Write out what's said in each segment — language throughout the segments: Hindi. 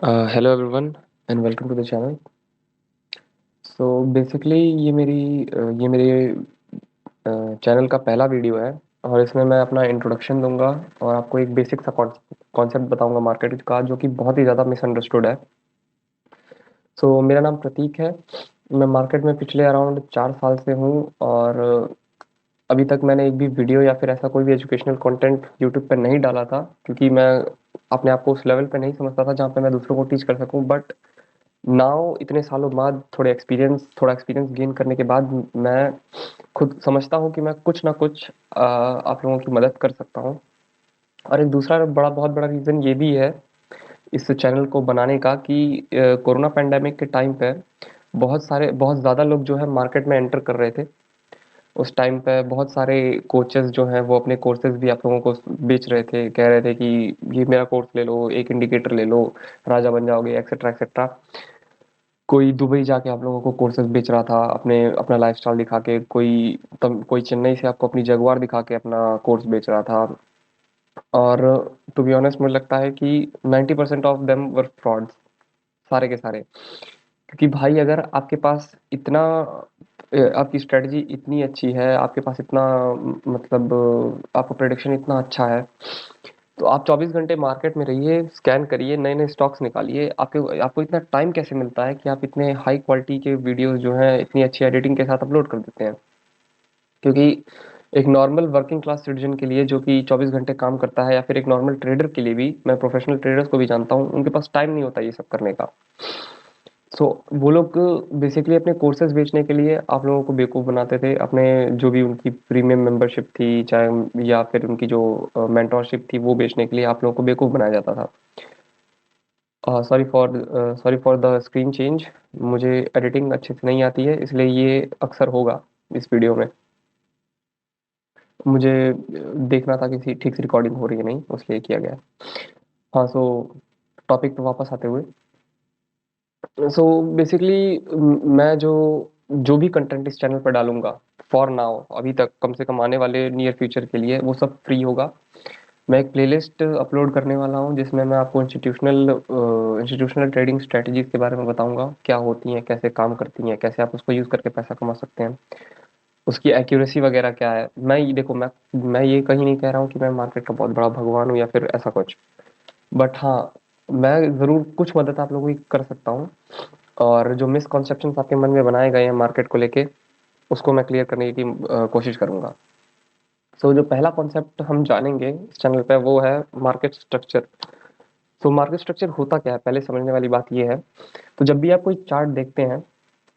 Hello everyone and welcome to the channel. So basically ये मेरे चैनल का पहला वीडियो है और इसमें मैं अपना इंट्रोडक्शन दूंगा और आपको एक बेसिक सा कॉन्सेप्ट बताऊंगा मार्केट का, जो कि बहुत ही ज़्यादा मिसअंडरस्टूड है। सो मेरा नाम प्रतीक है। मैं मार्केट में पिछले अराउंड 4 साल से हूँ और अभी तक मैंने एक भी वीडियो या फिर ऐसा कोई भी एजुकेशनल कंटेंट यूट्यूब पर नहीं डाला था, क्योंकि मैं अपने आप को उस लेवल पे नहीं समझता था जहाँ पे मैं दूसरों को टीच कर सकूं। बट नाउ इतने सालों बाद थोड़ा एक्सपीरियंस गेन करने के बाद मैं खुद समझता हूँ कि मैं कुछ ना कुछ आप लोगों की मदद कर सकता हूँ। और एक दूसरा बहुत बड़ा रीज़न ये भी है इस चैनल को बनाने का कि कोरोना पैंडेमिक के टाइम पे बहुत ज़्यादा लोग जो है मार्केट में एंटर कर रहे थे। उस टाइम पे बहुत सारे कोचेस जो हैं वो अपने कोर्सेज भी आप लोगों को बेच रहे थे, कह रहे थे कि ये मेरा कोर्स ले लो, एक इंडिकेटर ले लो, राजा बन जाओगे, एक्सेट्रा एक्सेट्रा। कोई दुबई जाके आप लोगों को कोर्सेज बेच रहा था अपने अपना लाइफस्टाइल दिखा के, कोई चेन्नई से आपको अपनी जगुआर दिखा के अपना कोर्स बेच रहा था। और टू बी ऑनेस्ट मुझे लगता है कि 90% ऑफ देम वर फ्रॉड्स, सारे के सारे। क्योंकि भाई अगर आपके पास इतना आपकी स्ट्रेटजी इतनी अच्छी है, आपके पास इतना मतलब आपका प्रेडिक्शन इतना अच्छा है, तो आप 24 घंटे मार्केट में रहिए, स्कैन करिए, नए नए स्टॉक्स निकालिए। आपके आपको इतना टाइम कैसे मिलता है कि आप इतने हाई क्वालिटी के वीडियोस जो हैं इतनी अच्छी एडिटिंग के साथ अपलोड कर देते हैं? क्योंकि एक नॉर्मल वर्किंग क्लास सिटीजन के लिए जो कि 24 घंटे काम करता है, या फिर एक नॉर्मल ट्रेडर के लिए भी, मैं प्रोफेशनल ट्रेडर्स को भी जानता हूँ, उनके पास टाइम नहीं होता ये सब करने का। सो वो लोग बेसिकली अपने कोर्सेज बेचने के लिए आप लोगों को बेवकूफ़ बनाते थे। अपने जो भी उनकी प्रीमियम मेंबरशिप थी, चाहे या फिर उनकी जो मेंटोरशिप थी, वो बेचने के लिए आप लोगों को बेवकूफ़ बनाया जाता था। Sorry for the screen change. मुझे एडिटिंग अच्छे से नहीं आती है, इसलिए ये अक्सर होगा इस वीडियो में। मुझे देखना था कि ठीक से रिकॉर्डिंग हो रही है नहीं, उसलिए किया गया है। हाँ, सो टॉपिक पे वापस आते हुए, सो बेसिकली मैं जो जो भी कंटेंट इस चैनल पर डालूंगा, फॉर नाउ, अभी तक, कम से कम आने वाले नियर फ्यूचर के लिए, वो सब फ्री होगा। मैं एक प्लेलिस्ट अपलोड करने वाला हूँ जिसमें मैं आपको इंस्टीट्यूशनल ट्रेडिंग स्ट्रेटजीज के बारे में बताऊंगा, क्या होती हैं, कैसे काम करती हैं, कैसे आप उसको यूज़ करके पैसा कमा सकते हैं, उसकी एक्यूरेसी वगैरह क्या है। मैं ये कहीं नहीं कह रहा हूँ कि मैं मार्केट का बहुत बड़ा भगवान हूँ या फिर ऐसा कुछ। बट हाँ, मैं ज़रूर कुछ मदद आप लोगों की कर सकता हूँ। और जो मिसकॉन्सेप्शंस आपके मन में बनाए गए हैं मार्केट को लेके, उसको मैं क्लियर करने की कोशिश करूंगा। सो जो पहला कॉन्सेप्ट हम जानेंगे इस चैनल पे, वो है market structure. So market structure होता क्या है, पहले समझने वाली बात ये है। तो जब भी आप कोई चार्ट देखते हैं,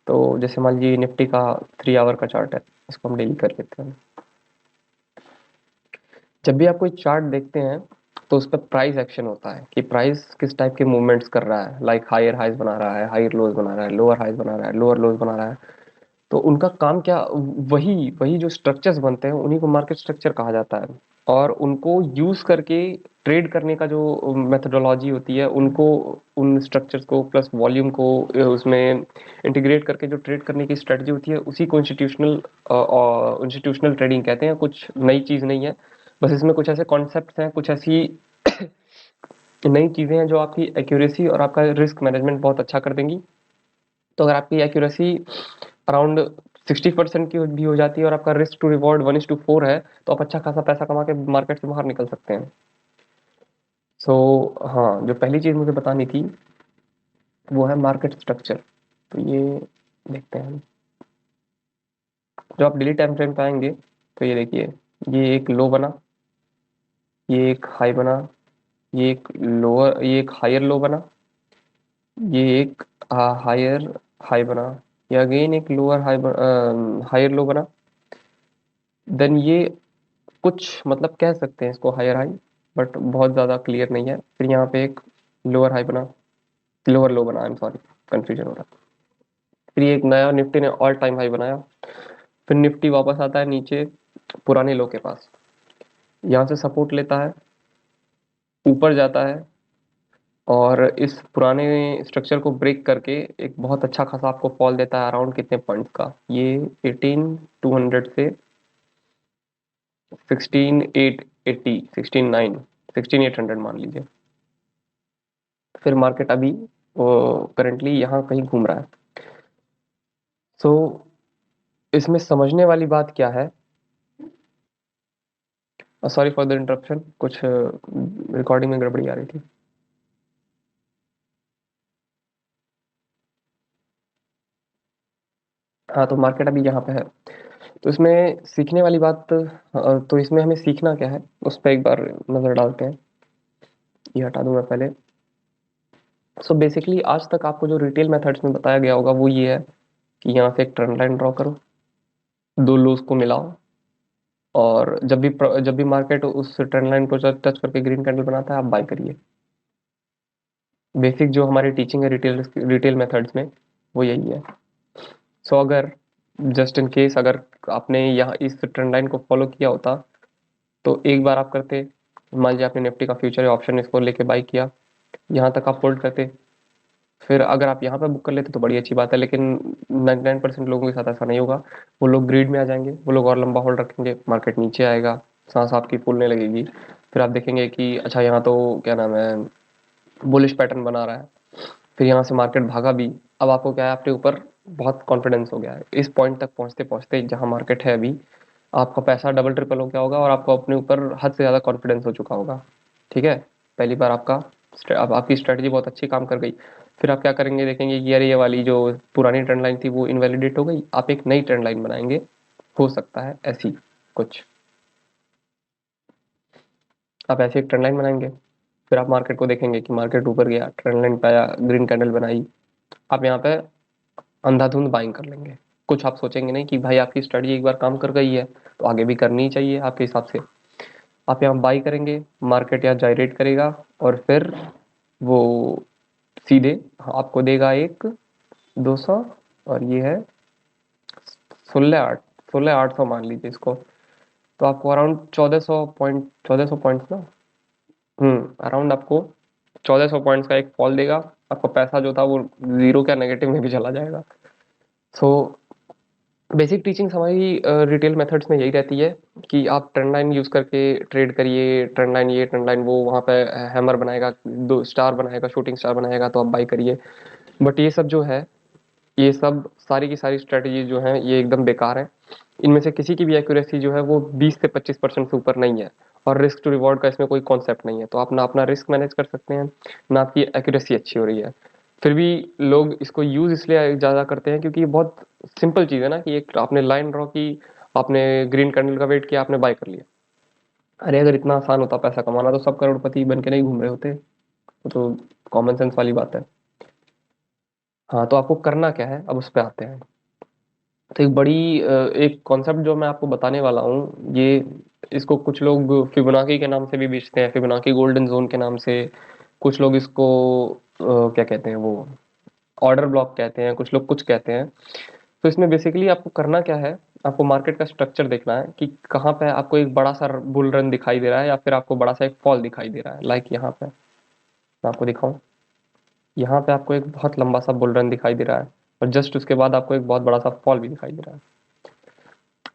तो जैसे मान लीजिए निफ्टी का 3 आवर का चार्ट है, इसको हम डेली कर लेते हैं। जब भी आप कोई चार्ट देखते हैं, तो उस पर प्राइस एक्शन होता है कि प्राइस किस टाइप के मूवमेंट्स कर रहा है। लाइक हायर हाइज बना रहा है, हायर लोज बना रहा है, लोअर हाइज बना रहा है, लोअर लोज बना रहा है। तो उनका काम क्या, वही वही जो स्ट्रक्चर्स बनते हैं उन्हीं को मार्केट स्ट्रक्चर कहा जाता है। और उनको यूज करके ट्रेड करने का जो मेथोडोलॉजी होती है, उनको, उन स्ट्रक्चर्स को प्लस वॉल्यूम को उसमें इंटीग्रेट करके जो ट्रेड करने की स्ट्रेटजी होती है, उसी को इंस्टीट्यूशनल ट्रेडिंग कहते हैं। कुछ नई चीज़ नहीं है, बस इसमें कुछ ऐसे कॉन्सेप्ट्स हैं, कुछ ऐसी नई चीज़ें हैं जो आपकी एक्यूरेसी और आपका रिस्क मैनेजमेंट बहुत अच्छा कर देंगी। तो अगर आपकी एक्यूरेसी अराउंड 60% की भी हो जाती है और आपका रिस्क टू रिवॉर्ड 1:4 है, तो आप अच्छा खासा पैसा कमा के मार्केट से बाहर निकल सकते हैं। सो हाँ, जो पहली चीज़ मुझे बतानी थी वो है मार्केट स्ट्रक्चर। तो ये देखते हैं हम। जो आप डेली टाइम फ्रेम पे आएंगे, तो ये देखिए, ये एक लो बना, ये एक हाई बना, ये एक हायर लो बना, ये एक हायर हाई बना, ये अगेन एक लोअर हायर लो बना। देन ये कुछ मतलब कह सकते हैं इसको हायर हाई, बट बहुत ज़्यादा क्लियर नहीं है। फिर यहाँ पे एक लोअर हाई बना, लोअर लो बना, आई एम सॉरी, कंफ्यूजन हो रहा है। फिर ये एक नया निफ्टी ने ऑल टाइम हाई बनाया। फिर निफ्टी वापस आता है नीचे पुराने लो के पास, यहाँ से सपोर्ट लेता है, ऊपर जाता है, और इस पुराने स्ट्रक्चर को ब्रेक करके एक बहुत अच्छा खासा आपको फॉल देता है। अराउंड कितने पॉइंट्स का, ये 18,200 से 16,880, 16,900 मान लीजिए। फिर मार्केट अभी करंटली यहाँ कहीं घूम रहा है। सो इसमें समझने वाली बात क्या है, सॉरी फॉर द इंटरप्शन, कुछ रिकॉर्डिंग में गड़बड़ी आ रही थी। हाँ, तो मार्केट अभी यहाँ पे है। तो इसमें सीखने वाली बात, तो इसमें हमें सीखना क्या है उस पर एक बार नज़र डालते हैं। ये हटा दूं मैं पहले। सो बेसिकली आज तक आपको जो रिटेल मेथड्स में बताया गया होगा वो ये है कि यहाँ से एक ट्रेंड लाइन ड्रॉ करो, दो लोज को मिलाओ, और जब भी मार्केट उस ट्रेंड लाइन को टच करके ग्रीन कैंडल बनाता है, आप बाय करिए। बेसिक जो हमारी टीचिंग है रिटेल रिटेल मेथड्स में, वो यही है। सो अगर जस्ट इन केस अगर आपने यहाँ इस ट्रेंड लाइन को फॉलो किया होता, तो एक बार आप करते, मान लीजिए आपने निफ्टी का फ्यूचर या ऑप्शन इसको लेके बाई किया, यहाँ तक आप होल्ड करते, फिर अगर आप यहाँ पे बुक कर लेते तो बड़ी अच्छी बात है, लेकिन 99% लोगों के साथ ऐसा नहीं होगा। वो लोग ग्रीड में आ जाएंगे, वो लोग और लंबा होल्ड रखेंगे, मार्केट नीचे आएगा, सांस आपकी फूलने लगेगी, फिर आप देखेंगे कि अच्छा यहाँ तो क्या नाम है, बुलिश पैटर्न बना रहा है, फिर यहाँ से मार्केट भागा भी। अब आपको क्या है, अपने ऊपर बहुत कॉन्फिडेंस हो गया है, इस पॉइंट तक पहुँचते पहुँचते जहाँ मार्केट है अभी, आपका पैसा डबल ट्रिपल हो गया होगा और आपको अपने ऊपर हद से ज़्यादा कॉन्फिडेंस हो चुका होगा। ठीक है, पहली बार अब आपकी स्ट्रेटजी बहुत अच्छी काम कर गई। फिर आप क्या करेंगे, देखेंगे कि यार ये वाली जो पुरानी ट्रेंड लाइन थी वो इनवैलिडेट हो गई, आप एक नई ट्रेंड लाइन बनाएंगे, हो सकता है ऐसी कुछ, आप ऐसे एक ट्रेंड लाइन बनाएंगे। फिर आप मार्केट को देखेंगे कि मार्केट ऊपर गया, ट्रेंड लाइन पे आया, ग्रीन कैंडल बनाई, आप यहाँ पे अंधाधुंध बाइंग कर लेंगे। कुछ आप सोचेंगे नहीं कि भाई आपकी स्ट्रेटजी एक बार काम कर गई है तो आगे भी करनी ही चाहिए आपके हिसाब से। आप यहाँ बाई करेंगे, मार्केट यहाँ जाइरेट करेगा, और फिर वो सीधे आपको देगा एक 200, और ये है 16,800, 16,800 मान लीजिए इसको। तो आपको अराउंड 1400 पॉइंट, 1400 पॉइंट्स ना, अराउंड आपको 1400 पॉइंट्स का एक फॉल देगा। आपका पैसा जो था वो जीरो क्या नेगेटिव में भी चला जाएगा। सो बेसिक टीचिंग्स हमारी रिटेल मेथड्स में यही रहती है कि आप ट्रेंड लाइन यूज़ करके ट्रेड करिए, ट्रेंड लाइन ये ट्रेंड लाइन वो, वहाँ पे हैमर बनाएगा, दो स्टार बनाएगा, शूटिंग स्टार बनाएगा, तो आप बाई करिए। बट ये सब जो है, ये सब सारी की सारी स्ट्रेटजी जो है ये एकदम बेकार है। इनमें से किसी की भी एक्यूरेसी जो है वो 20 से 25% से ऊपर नहीं है, और रिस्क टू रिवॉर्ड का इसमें कोई कॉन्सेप्ट नहीं है। तो आप ना अपना रिस्क मैनेज कर सकते हैं, ना आपकी एक्यूरेसी अच्छी हो रही है। फिर भी लोग इसको यूज़ इसलिए ज़्यादा करते हैं क्योंकि ये बहुत सिंपल चीज़ है ना, कि एक आपने लाइन ड्रॉ की, आपने ग्रीन कैंडल का वेट किया, आपने बाय कर लिया। अरे अगर इतना आसान होता पैसा कमाना तो सब करोड़पति बन के नहीं घूम रहे होते। वो तो कॉमन सेंस वाली बात है। हाँ, तो आपको करना क्या है, अब उस पर आते हैं। तो एक कॉन्सेप्ट जो मैं आपको बताने वाला हूँ, ये इसको कुछ लोग फिबोनाकी के नाम से भी बेचते हैं, फिबोनाकी गोल्डन जोन के नाम से। कुछ लोग इसको क्या कहते हैं वो, ऑर्डर ब्लॉक कहते हैं, कुछ लोग कुछ कहते हैं। तो इसमें बेसिकली आपको करना क्या है, आपको मार्केट का स्ट्रक्चर देखना है कि कहाँ पे आपको एक बड़ा सा बुल रन दिखाई दे रहा है या फिर आपको बड़ा सा एक फॉल दिखाई दे रहा है। लाइक यहाँ पे मैं आपको दिखाऊं, यहाँ पे आपको एक बहुत लंबा सा बुल रन दिखाई दे रहा है, और जस्ट उसके बाद आपको एक बहुत बड़ा सा फॉल भी दिखाई दे रहा है।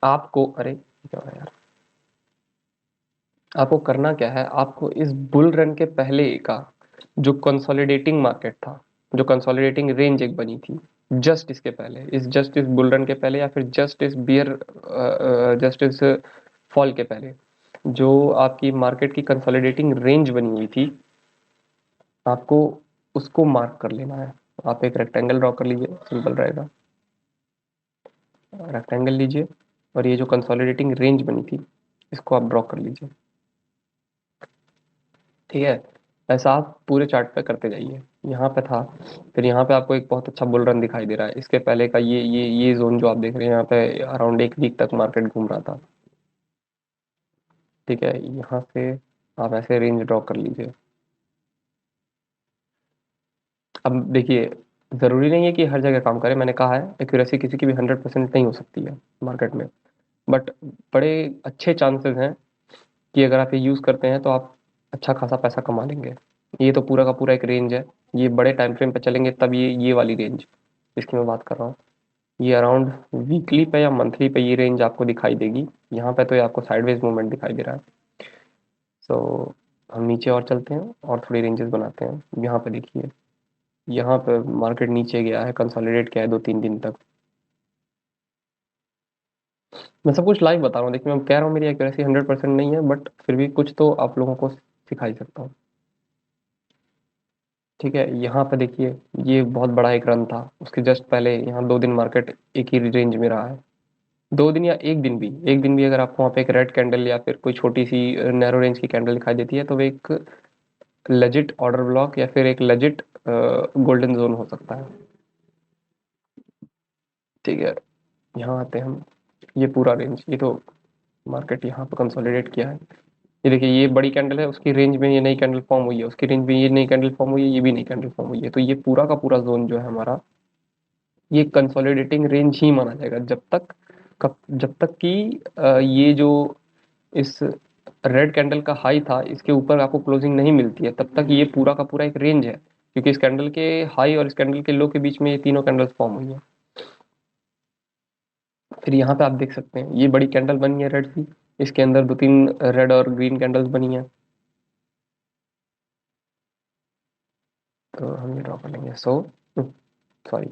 आपको अरे क्या हो रहा है यार, आपको करना क्या है, आपको इस बुल रन के पहले का जो कंसोलिडेटिंग मार्केट था, जो कंसोलिडेटिंग रेंज एक बनी थी, जस्ट इसके पहले, जस्ट इस बुल रन के पहले, या फिर जस्ट इस फॉल के पहले, जो आपकी मार्केट की कंसोलिडेटिंग रेंज बनी हुई थी, आपको उसको मार्क कर लेना है। आप एक रेक्टेंगल ड्रॉ कर लीजिए, सिंपल रहेगा। रेक्टेंगल लीजिए, और ये जो कंसोलिडेटिंग रेंज बनी थी इसको आप ड्रॉ कर लीजिए। ठीक है, ऐसा आप पूरे चार्ट पे करते जाइए। यहाँ पे था, फिर यहाँ पे आपको एक बहुत अच्छा बुल रन दिखाई दे रहा है, इसके पहले का ये जोन जो आप देख रहे हैं, यहाँ पे अराउंड एक वीक तक मार्केट घूम रहा था। ठीक है, यहाँ से आप ऐसे रेंज ड्रॉ कर लीजिए। अब देखिए, ज़रूरी नहीं है कि हर जगह काम करे, मैंने कहा है एक्यूरेसी किसी की भी 100% नहीं हो सकती है मार्केट में, बट बड़े अच्छे चांसेस हैं कि अगर आप ये यूज़ करते हैं तो आप अच्छा खासा पैसा कमा लेंगे। ये तो पूरा का पूरा एक रेंज है, ये बड़े टाइम फ्रेम पे चलेंगे तब ये वाली रेंज इसकी मैं बात कर रहा हूँ, ये अराउंड वीकली पे या मंथली पे ये रेंज आपको दिखाई देगी। यहाँ पे तो ये आपको साइडवेज मूवमेंट दिखाई दे रहा है। सो हम नीचे और चलते हैं और थोड़ी रेंजेस बनाते हैं। यहाँ पे देखिए, यहाँ पे मार्केट नीचे गया है, कंसोलिडेट किया है 2-3 दिन तक। मैं सब कुछ लाइव बता रहा हूँ। देखिए, मैं कह रहा हूँ मेरी एक्यूरेसी 100% नहीं है, बट फिर भी कुछ तो आप लोगों को सिखा ही सकता हूँ। ठीक है, यहाँ पे देखिए, ये बहुत बड़ा एक रन था, उसके जस्ट पहले यहाँ 2 दिन मार्केट एक ही रेंज में रहा है। 2 दिन या एक दिन भी अगर आपको वहाँ पे एक रेड कैंडल या फिर कोई छोटी सी नैरो रेंज की कैंडल दिखाई देती है, तो वो एक लेजिट ऑर्डर ब्लॉक या फिर एक लेजिट गोल्डन जोन हो सकता है। ठीक है, यहाँ आते हैं हम। ये पूरा रेंज, ये तो मार्केट यहाँ पे कंसोलिडेट किया है। ये देखिए, ये बड़ी कैंडल है, उसकी रेंज में ये नई कैंडल फॉर्म हुई है, उसकी रेंज में ये नई कैंडल फॉर्म हुई है, ये भी नई कैंडल फॉर्म हुई है। तो ये पूरा का पूरा जोन जो है हमारा, ये कंसोलिडेटिंग रेंज ही माना जाएगा जब तक कि ये जो इस रेड कैंडल का हाई था, इसके ऊपर आपको क्लोजिंग नहीं मिलती है, तब तक ये पूरा का पूरा एक रेंज है, क्योंकि इस कैंडल के हाई और इस कैंडल के लो के बीच में ये तीनों कैंडल्स फॉर्म हुई है। फिर यहाँ पे आप देख सकते हैं, ये बड़ी कैंडल बनी है रेड की, इसके अंदर 2-3 रेड और ग्रीन कैंडल्स बनी है। तो हम ये ड्रॉ कर लेंगे। सॉरी।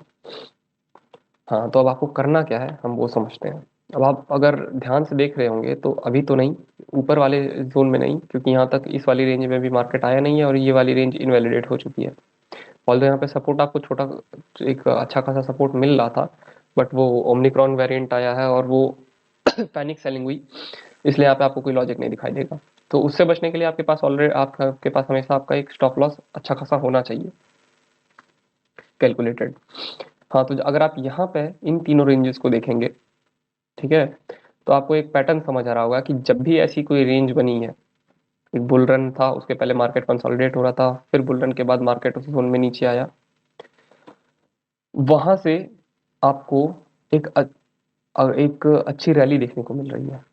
हाँ, तो अब आपको करना क्या है, हम वो समझते हैं। अब आप अगर ध्यान से देख रहे होंगे तो अभी तो नहीं, ऊपर वाले जोन में नहीं, क्योंकि यहाँ तक इस वाली रेंज में भी मार्केट आया नहीं है और ये वाली रेंज इनवैलिडेट हो चुकी है। ऑल्दो यहाँ पे सपोर्ट आपको छोटा, एक अच्छा खासा सपोर्ट मिल रहा था, बट वो ओमनिक्रॉन वेरिएंट आया है और वो पैनिक सेलिंग हुई, इसलिए यहाँ पे आपको कोई लॉजिक नहीं दिखाई देगा। तो उससे बचने के लिए आपके पास ऑलरेडी आपके पास हमेशा आपका एक स्टॉप लॉस अच्छा खासा होना चाहिए, कैलकुलेटेड। हाँ, तो अगर आप यहाँ पे इन तीनों रेंजेस को देखेंगे, ठीक है, तो आपको एक पैटर्न समझ आ रहा होगा कि जब भी ऐसी कोई रेंज बनी है, एक बुल रन था, उसके पहले मार्केट कंसोलिडेट हो रहा था, फिर बुल रन के बाद मार्केट उस जोन में नीचे आया, वहां से आपको एक एक अच्छी रैली देखने को मिल रही है।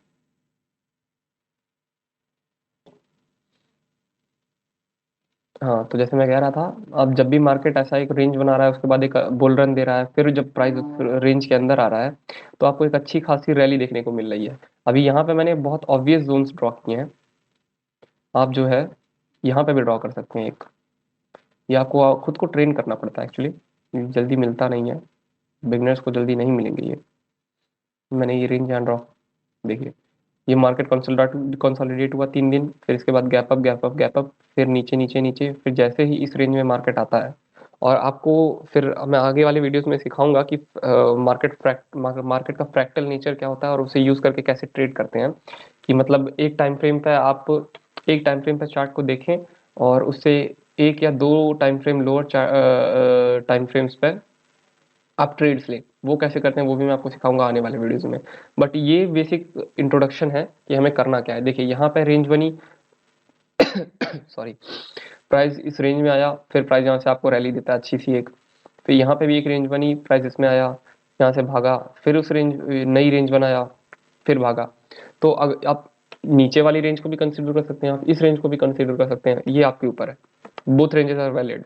हाँ, तो जैसे मैं कह रहा था, अब जब भी मार्केट ऐसा एक रेंज बना रहा है, उसके बाद एक बुल रन दे रहा है, फिर जब प्राइस उस रेंज के अंदर आ रहा है, तो आपको एक अच्छी खासी रैली देखने को मिल रही है। अभी यहाँ पे मैंने बहुत ऑब्वियस जोन्स ड्रॉ किए हैं, आप जो है यहाँ पे भी ड्रॉ कर सकते हैं एक। ये आपको खुद को ट्रेन करना पड़ता है एक्चुअली, जल्दी मिलता नहीं है, बिगनर्स को जल्दी नहीं मिलेंगे ये। मैंने ये रेंज यहाँ ड्रॉ, देखिए, ये मार्केट कंसोलिडेट हुआ 3 दिन, फिर इसके बाद gap up gap up gap up, फिर नीचे नीचे नीचे, फिर जैसे ही इस रेंज में मार्केट आता है, और आपको फिर मैं आगे वाले वीडियोस में सिखाऊंगा कि मार्केट का फ्रैक्टल नेचर क्या होता है और उसे यूज करके कैसे ट्रेड करते हैं। कि मतलब एक टाइम फ्रेम पे चार्ट को देखें और उससे एक या दो time frame lower time frames पे आप ट्रेड्स लें, वो कैसे करते हैं वो भी मैं आपको सिखाऊंगा आने वाले वीडियोस में। बट ये बेसिक इंट्रोडक्शन है कि हमें करना क्या है। देखिए, यहाँ पे रेंज बनी, सॉरी, प्राइस इस रेंज में आया, फिर प्राइस यहाँ से आपको रैली देता है अच्छी सी एक, फिर यहाँ पे भी एक रेंज बनी, प्राइस इसमें आया, यहाँ से भागा, फिर उस रेंज नई रेंज बनाया, फिर भागा। तो आप नीचे वाली रेंज को भी कंसिडर कर सकते हैं, आप इस रेंज को भी कंसिडर कर सकते हैं, ये आपके ऊपर है। Both ranges are valid.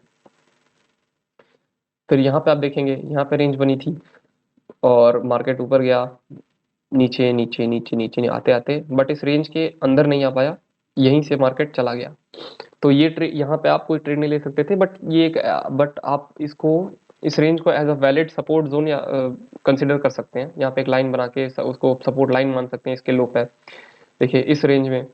फिर यहाँ पे आप देखेंगे, यहाँ पे रेंज बनी थी और मार्केट ऊपर गया, नीचे नीचे नीचे नीचे आते आते, बट इस रेंज के अंदर नहीं आ पाया, यहीं से मार्केट चला गया। तो ये ट्रेड यहाँ पे आप कोई ट्रेड नहीं ले सकते थे, बट आप इसको, इस रेंज को as a valid support zone या कंसिडर कर सकते हैं। यहाँ पे एक लाइन बना के उसको सपोर्ट लाइन मान सकते हैं इसके लो पे। देखिए, इस रेंज में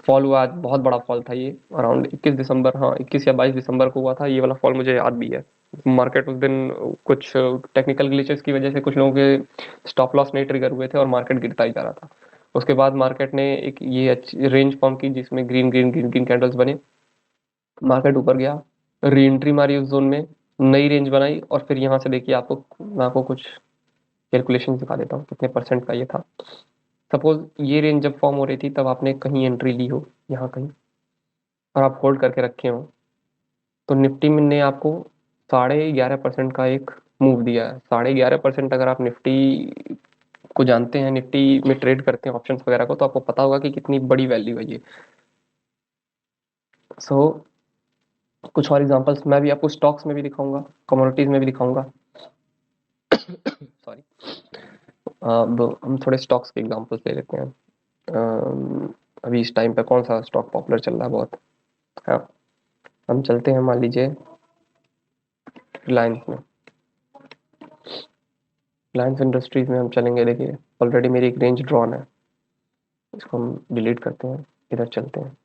फॉल हुआ आज, बहुत बड़ा फॉल था ये, अराउंड 21 दिसंबर, हाँ 21 या 22 दिसंबर को हुआ था ये वाला फॉल, मुझे याद भी है। मार्केट उस दिन कुछ टेक्निकल ग्लिचेस की वजह से कुछ लोगों के स्टॉप लॉस नहीं ट्रिगर हुए थे और मार्केट गिरता ही जा रहा था। उसके बाद मार्केट ने एक ये अच्छी रेंज फॉर्म की, जिसमें green green green green candles बने, मार्केट ऊपर गया, री एंट्री मारी उस जोन में, नई रेंज बनाई, और फिर यहाँ से देखिए, मैं आपको कुछ कैलकुलेशन दिखा देता हूँ कितने परसेंट का ये था। सपोज ये रेंज जब फॉर्म हो रही थी, तब आपने कहीं एंट्री ली हो, यहाँ कहीं, और आप होल्ड करके रखे हो, तो निफ्टी में ने आपको 11.5% का एक मूव दिया है। 11.5%, अगर आप निफ्टी को जानते हैं, निफ्टी में ट्रेड करते हैं ऑप्शंस वगैरह को, तो आपको पता होगा कि कितनी बड़ी वैल्यू है ये। सो कुछ और एग्जांपल्स मैं भी आपको स्टॉक्स में भी दिखाऊंगा, कमोडिटीज में भी दिखाऊंगा। सॉरी। अब हम थोड़े स्टॉक्स के एग्जांपल्स ले लेते हैं। अभी इस टाइम पे कौन सा स्टॉक पॉपुलर चल रहा है बहुत, हाँ, हम चलते हैं मान लीजिए रिलायंस में। रिलायंस इंडस्ट्रीज में हम चलेंगे। देखिए ऑलरेडी मेरी एक रेंज ड्रॉन है, इसको हम डिलीट करते हैं, इधर चलते हैं।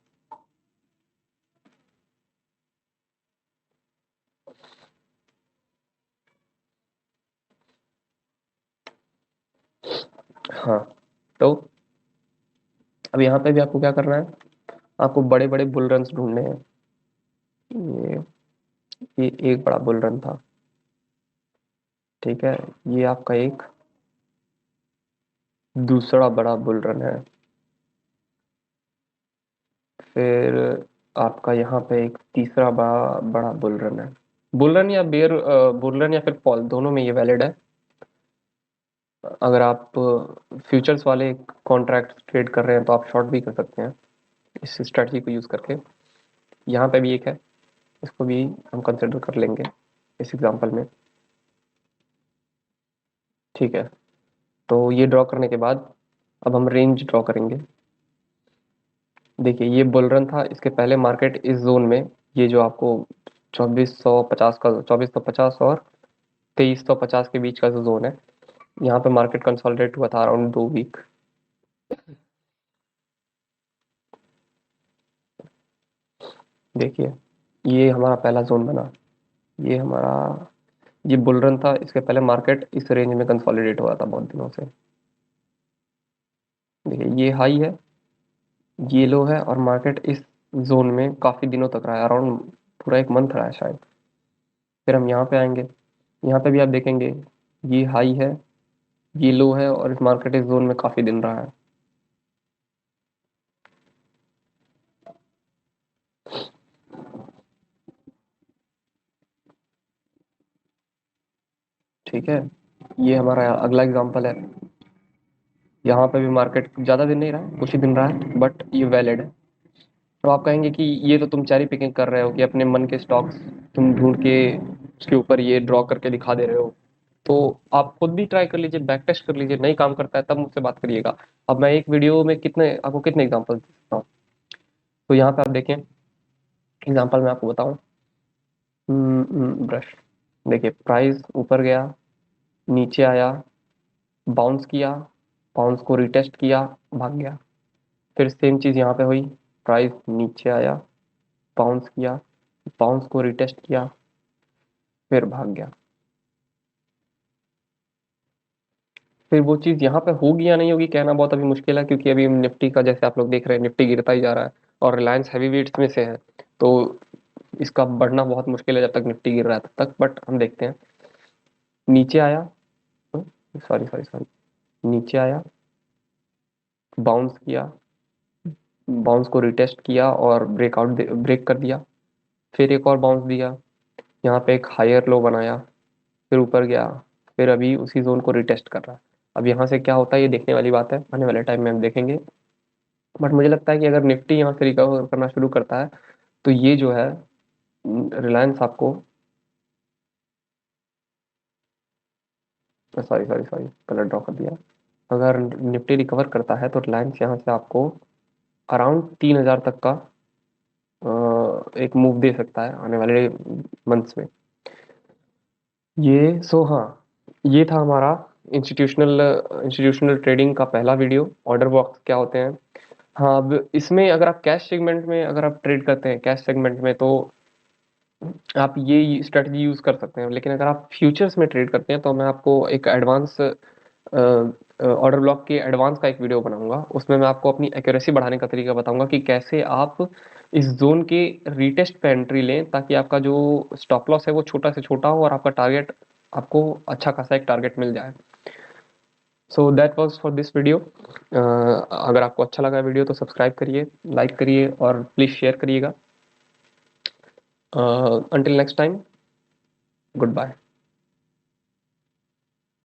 हाँ, तो अब यहाँ पे भी आपको क्या करना है, आपको बड़े बड़े बुल रन्स ढूंढने हैं। ये ये एक बड़ा बुल रन था, ठीक है। ये आपका एक दूसरा बड़ा बुल रन है। फिर आपका यहाँ पे एक तीसरा बड़ा बड़ा बुल रन है। बुल रन या बेयर बुल रन या फिर फॉल, दोनों में ये वैलिड है। अगर आप फ्यूचर्स वाले कॉन्ट्रैक्ट ट्रेड कर रहे हैं तो आप शॉर्ट भी कर सकते हैं इस स्ट्रेटजी को यूज़ करके। यहाँ पे भी एक है, इसको भी हम कंसिडर कर लेंगे इस एग्जांपल में, ठीक है। तो ये ड्रॉ करने के बाद अब हम रेंज ड्रॉ करेंगे। देखिए ये बुल रन था, इसके पहले मार्केट इस जोन में, ये जो आपको 2450 का 2450 और 2350 के बीच का जो जोन है, यहाँ पे मार्केट कंसोलिडेट हुआ था अराउंड 2 वीक। देखिए ये हमारा पहला जोन बना, ये हमारा ये बुल रन था, इसके पहले मार्केट इस रेंज में कंसोलिडेट हुआ था बहुत दिनों से। देखिए ये हाई है, ये लो है, और मार्केट इस जोन में काफ़ी दिनों तक रहा है, अराउंड पूरा एक मंथ रहा है शायद। फिर हम यहाँ पे आएंगे, यहाँ पे भी आप देखेंगे ये हाई है, ये लो है, और इस मार्केट इस जोन में काफ़ी दिन रहा है। ठीक है, ये हमारा अगला एग्जांपल है। यहाँ पे भी मार्केट ज़्यादा दिन नहीं रहा है, कुछ ही दिन रहा है, बट ये वैलिड है। तो आप कहेंगे कि ये तो तुम चेरी पिकिंग कर रहे हो, कि अपने मन के स्टॉक्स तुम ढूंढ के उसके ऊपर ये ड्रॉ करके दिखा दे रहे हो। तो आप खुद भी ट्राई कर लीजिए, बैक टेस्ट कर लीजिए, नहीं काम करता है तब मुझसे बात करिएगा। अब मैं एक वीडियो में कितने एग्जांपल देता हूँ। तो यहाँ पे आप देखें, एग्जांपल मैं आपको बताऊँ। ब्रश, देखिए प्राइस ऊपर गया, नीचे आया, बाउंस किया, बाउंस को रिटेस्ट किया, भाग गया। फिर सेम चीज़ यहाँ पे हुई, प्राइस नीचे आया, बाउंस किया, बाउंस को रिटेस्ट किया, फिर भाग गया। फिर वो चीज़ यहाँ पे होगी या नहीं होगी कहना बहुत अभी मुश्किल है, क्योंकि अभी निफ्टी का जैसे आप लोग देख रहे हैं, निफ्टी गिरता ही जा रहा है, और रिलायंस हैवी वेट्स में से है। तो इसका बढ़ना बहुत मुश्किल है जब तक निफ्टी गिर रहा है तब तक, बट हम देखते हैं। नीचे आया, सॉरी सॉरी सॉरी, नीचे आया, बाउंस किया, बाउंस को रिटेस्ट किया और ब्रेक कर दिया, फिर एक और बाउंस दिया, यहाँ पे एक हायर लो बनाया, फिर ऊपर गया, फिर अभी उसी जोन को रिटेस्ट कर रहा है। अब यहाँ से क्या होता है ये देखने वाली बात है, आने वाले टाइम में हम देखेंगे। बट मुझे लगता है कि अगर निफ्टी यहाँ से रिकवर करना शुरू करता है तो ये जो है रिलायंस आपको, sorry sorry sorry colour draw कर दिया, अगर निफ्टी रिकवर करता है तो रिलायंस यहाँ से आपको अराउंड 3000 तक का एक मूव दे सकता है आने वाले मंथ्स में। ये सो हाँ, ये था हमारा इंस्टीट्यूशनल इंस्टीट्यूशनल ट्रेडिंग का पहला वीडियो, ऑर्डर बॉक्स क्या होते हैं। हाँ, अब इसमें अगर आप कैश सेगमेंट में अगर आप ट्रेड करते हैं कैश सेगमेंट में, तो आप ये स्ट्रेटजी यूज कर सकते हैं। लेकिन अगर आप फ्यूचर्स में ट्रेड करते हैं तो मैं आपको एक एडवांस ऑर्डर ब्लॉक के एडवांस का एक वीडियो बनाऊंगा, उसमें मैं आपको अपनी एक्यूरेसी बढ़ाने का तरीका बताऊंगा कि कैसे आप इस जोन के रीटेस्ट पे एंट्री लें, ताकि आपका जो स्टॉप लॉस है वो छोटा से छोटा हो और आपका टारगेट, आपको अच्छा खासा एक टारगेट मिल जाए। So that was for this video. अगर आपको अच्छा लगा वीडियो तो सब्सक्राइब करिए, लाइक करिए और प्लीज़ शेयर करिएगा। Until next time, good bye.